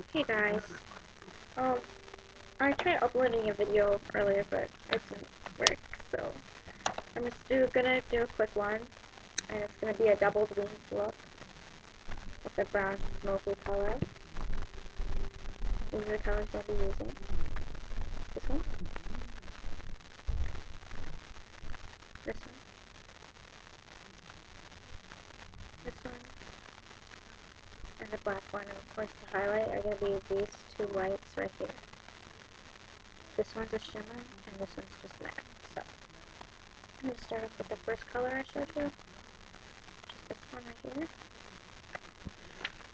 Hey guys, um, I tried uploading a video earlier, but it didn't work, so I'm just gonna do a quick one, and it's gonna be a double wings look with the brown smoky color. These are the colors I'll be using. This one, this one, this one, and the black one, and of course the highlight are gonna be these two whites right here. This one's a shimmer, and this one's just matte, so I'm gonna start off with the first color I showed you, just this one right here.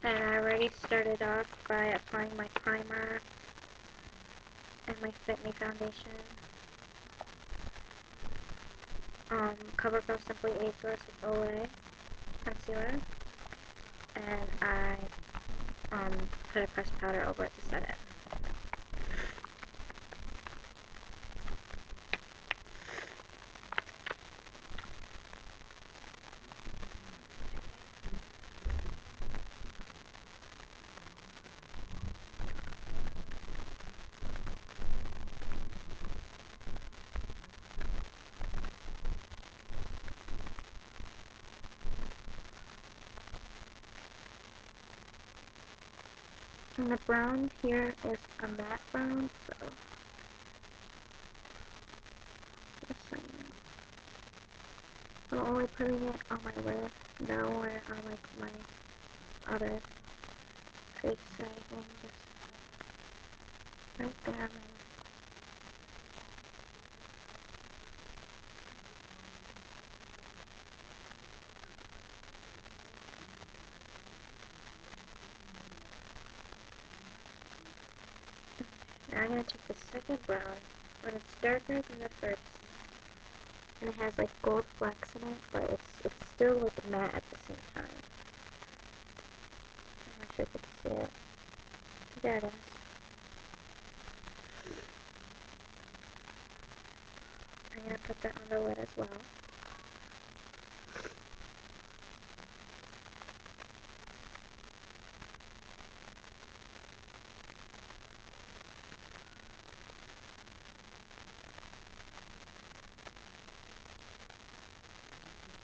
And I already started off by applying my primer and my Fit Me foundation. CoverGirl Simply Age Source with Olay concealer. And I put a pressed powder over it to set it. And the brown here is a matte brown, so I'm only putting it on my lid, nowhere on like my other face or anything, just right there on my lid. Now I'm going to take the second brown, but it's darker than the first, and it has like gold flecks in it, but it's still like matte at the same time. I'm not sure if you can see it. There it is. I'm going to put that on the lid as well.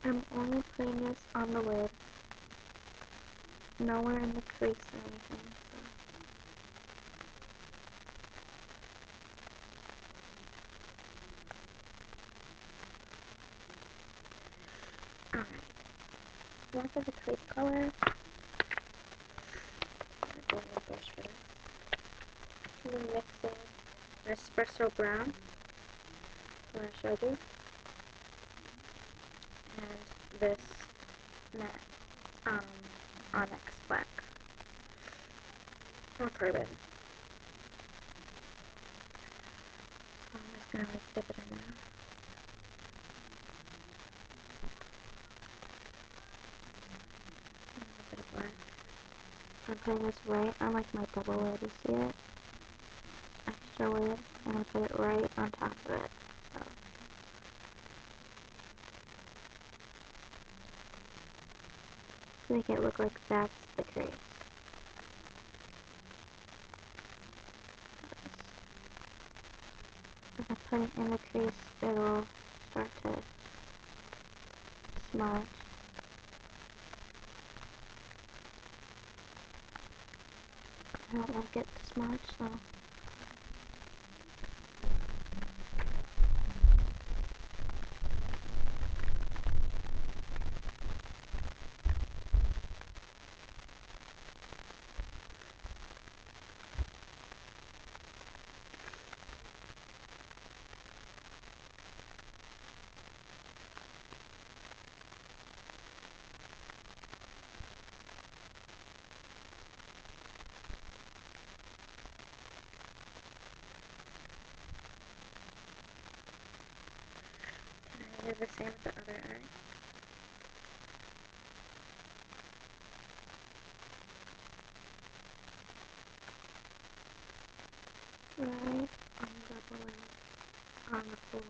I'm only putting this on the lid, nowhere in the crease or anything. So. Alright, now for the crease color, I'm going to brush for this. I'm mixing an espresso brown, what I showed you, and this matte onyx black, or carbon. So I'm just going to like dip it in there. A little bit of black. I'm putting this right on like my double lid, you see it? Extra lid, and I put it right on top of it. So. To make it look like that's the crease. If I put it in the crease, it'll start to smudge. I don't like it to smudge, so. And I do the same with the other eye. Right on the double lid, on the full lid.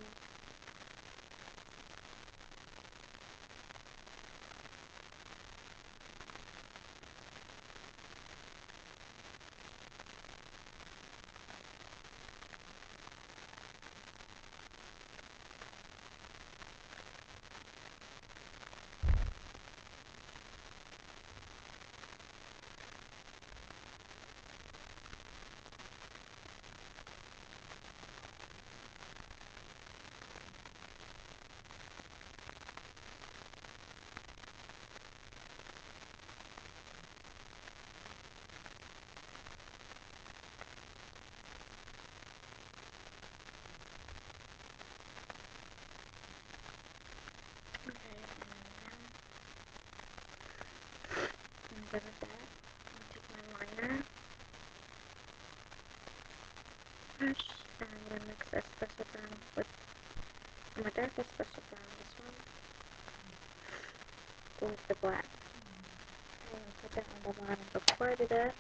good with that. I'm going to take my liner brush and I'm going to mix a special brown with my darkest special brown, this one, with the black. I'm going to put that on the bottom before I do that.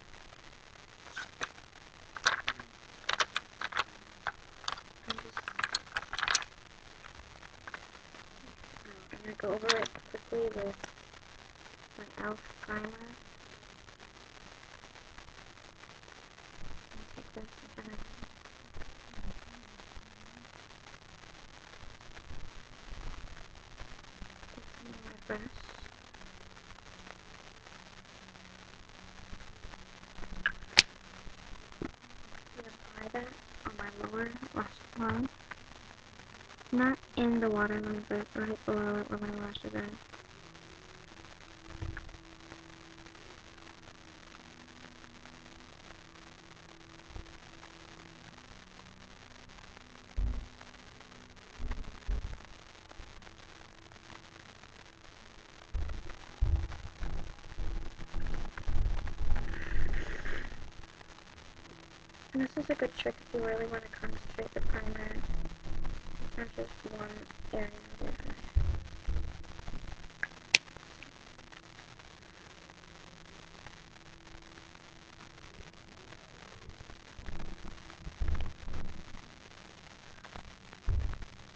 I'm going to go over it quickly with my e.l.f. primer. Take this and kind of take some of my brush. And apply that on my lower lash line. Not in the waterline, but right below it where my lashes are. And this is a good trick if you really want to concentrate the primer on just one area of your eye.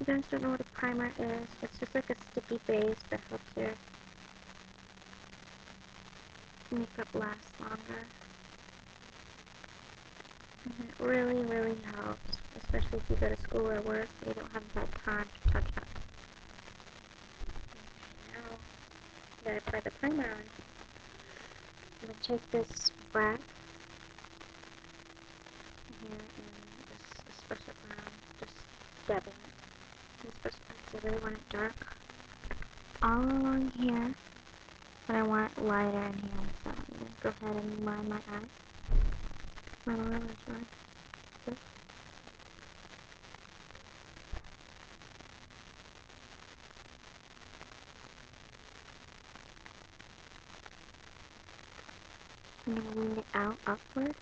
If you guys don't know what a primer is, it's just like a sticky base that helps your makeup last longer. And it really, really helps, especially if you go to school or work and you don't have that time to touch up. Now that I apply the primer on, I'm going to take this black here and this special brown, just dabbing it. Because I really want it dark all along here, but I want it lighter in here, so I'm going to go ahead and line my eyes. My lower lash line. Good. I'm going to lean it out upward.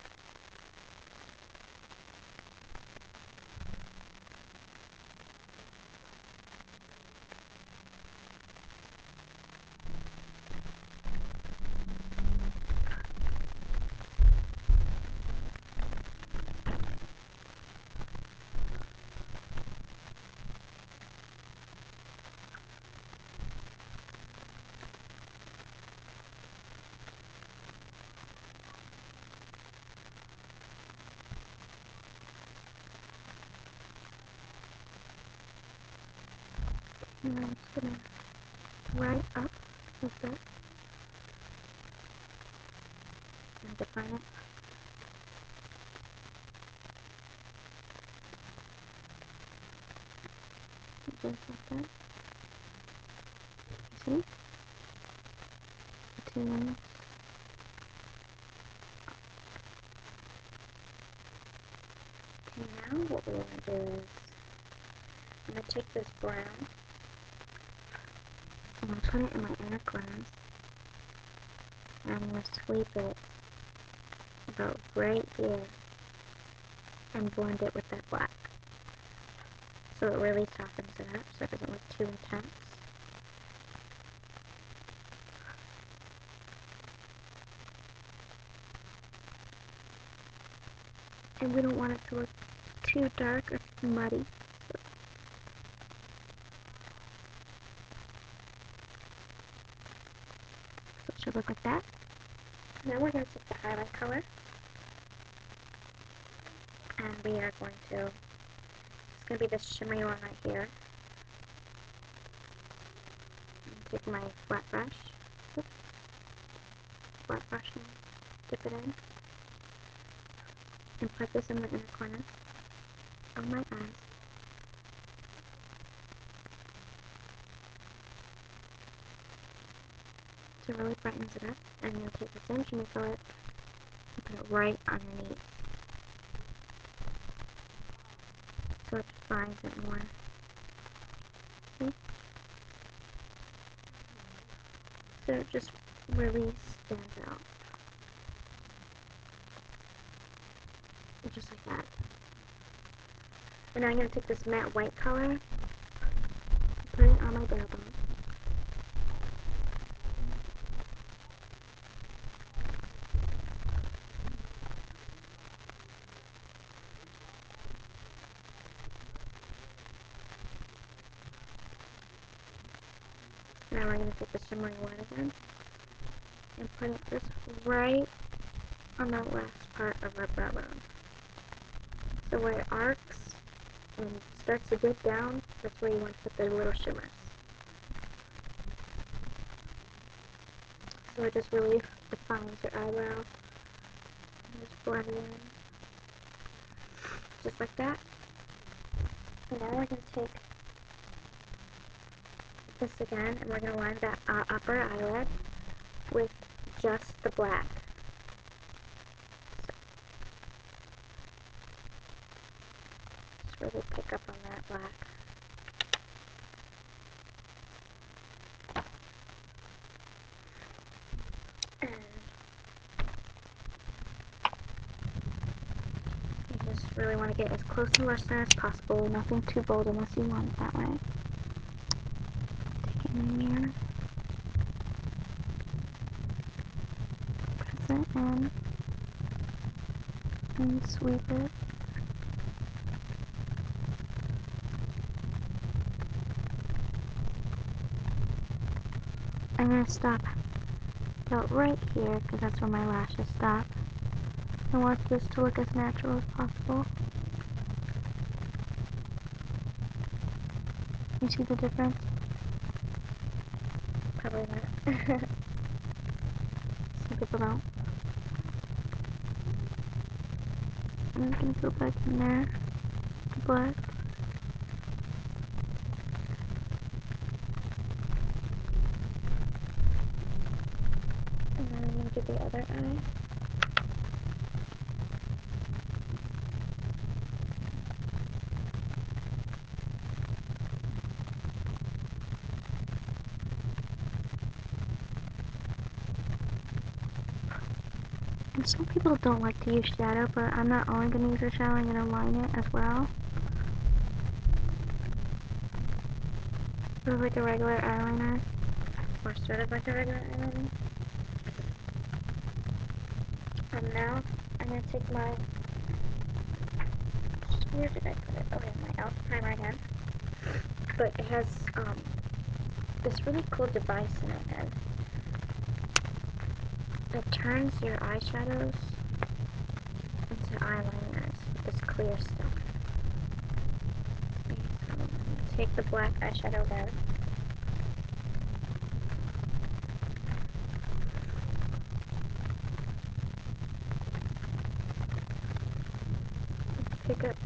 And I'm just going to right up like that and define it. Just like that. You see? The two lines. Okay, now what we want to do is I'm going to take this brown, I'm going to put it in my inner corners, and I'm going to sweep it about right here and blend it with that black. So it really softens it up so it doesn't look too intense. And we don't want it to look too dark or muddy. So it should look like that. Now we're going to take the highlight color. And we are going to, it's going to be this shimmery one right here. Take my flat brush. Oops. Flat brush and dip it in. And put this in the inner corner of my eyes. So it really brightens it up. And I'm going to take the same shimmer color and put it right underneath. So it defines it more. See? So just really stands out. Just like that. And now I'm going to take this matte white color, put it on my bare bone. Now we're going to take the shimmering white again and put it just right on the last part of our brow bone. So where it arcs and starts to dip down, that's where you want to put the little shimmers. So it just really defines your eyebrow. And just blend it in. Just like that. And now we're going to take this again, and we're going to line that upper eyelid with just the black. So, just really pick up on that black. And you just really want to get as close to our center as possible, nothing too bold unless you want it that way. Take it in the mirror. Press it in. And sweep it. I'm going to stop about right here because that's where my lashes stop. I want this to look as natural as possible. You see the difference? Probably not. Some people don't. I'm just going to go back in there. The black. And then I'm going to do the other eye. And some people don't like to use shadow, but I'm not only going to use a shadow, I'm going to line it as well. Sort of like a regular eyeliner. Or sort of like a regular eyeliner. And now I'm going to take my, where did I put it? Okay, my e.l.f. primer again. But it has this really cool device in it, and it turns your eyeshadows into eyeliners with this clear stuff. So I'm going to take the black eyeshadow again. Pick up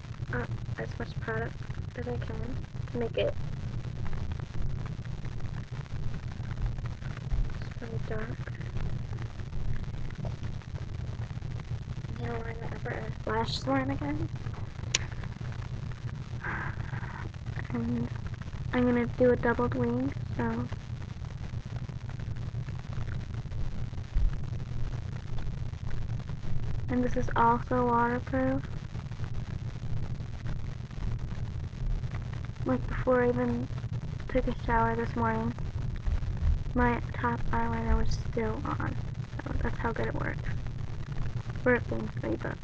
as much product as I can to make it just really dark. And now line the upper lash line again. And I'm going to do a doubled wing, so and this is also waterproof. Like before I even took a shower this morning, my top eyeliner was still on. So that's how good it works. We're paying $3.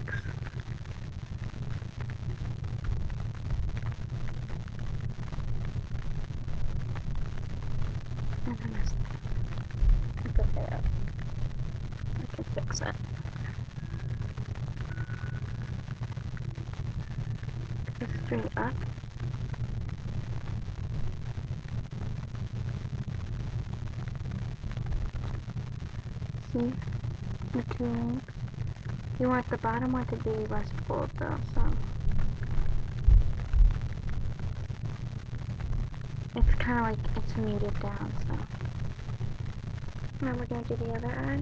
And then this, I can fix it up. I can fix it. It's straight up. See? The two links. You want the bottom one to be less bold though, so it's kind of like it's muted down, so now we're going to do the other eye.